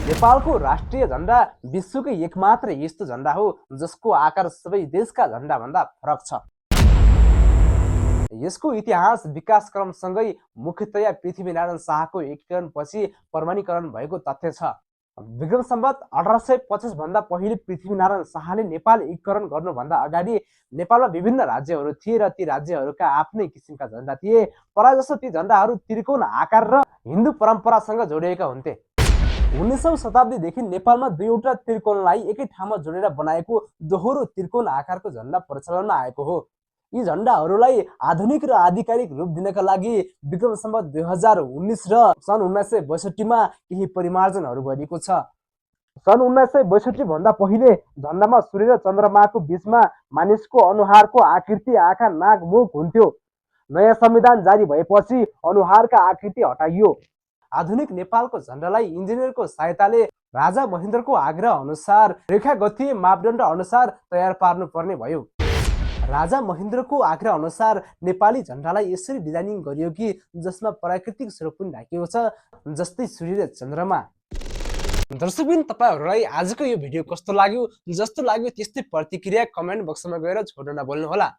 नेपालको राष्ट्रिय झण्डा विश्वकै एकमात्र यस्तो झण्डा हो जसको आकार सबै देशका झण्डाभन्दा फरक छ। यसको इतिहास विकासक्रमसँगै मुख्यतया पृथ्वीनारायण शाहको एकीकरणपछि प्रमाणीकरण भएको तथ्य छ। विक्रम सम्वत 1850 भन्दा पहिले पृथ्वीनारायण शाहले नेपाल एकीकरण गर्नुभन्दा अगाडि नेपालमा विभिन्न राज्यहरू थिए र ती राज्यहरूका आफ्नै किसिमका झण्डा थिए। प्रायजसो ती झण्डाहरू त्रिकोण आकार र हिन्दू परम्परासँग जोडिएका हुन्थे। 19औं शताब्दीदेखि नेपालमा दुईवटा त्रिकोणलाई एकै ठाउँमा जोडेर बनाएको दोहोरो त्रिकोण आकारको झण्डा प्रचलनमा आएको हो। यी झण्डाहरूलाई आधुनिक र आधिकारिक रूप दिनका लागि विक्रम सम्वत 2019 र सन् 1962 मा केही परिमार्जनहरू गरिएको छ। सन् 1962 भन्दा पहिले झण्डामा सूर्य र चन्द्रमाको बीचमा मानिसको अनुहारको आकृति, आँखा, नाक, मुख हुन्थ्यो। नयाँ संविधान जारी भएपछि अनुहारका आकृति हटाइयो। आधुनिक नेपालको झण्डालाई इन्जिनियरको सहायताले राजा महेन्द्रको आग्रह अनुसार रेखागतीय मापदण्ड अनुसार तयार पार्नुपर्ने भयो। राजा महेन्द्रको आग्रह अनुसार नेपाली झण्डालाई यसरी डिजाइनिङ गरियो कि जसमा प्राकृतिक स्वरूप पनि ढाकिएको छ, जस्तै सूर्य र चन्द्रमा। दर्शकबिन, तपाईहरुलाई आजको यो भिडियो कस्तो लाग्यो? जस्तो लाग्यो त्यस्तै प्रतिक्रिया कमेन्ट बक्समा गएर छोड्न नभुल्नुहोला।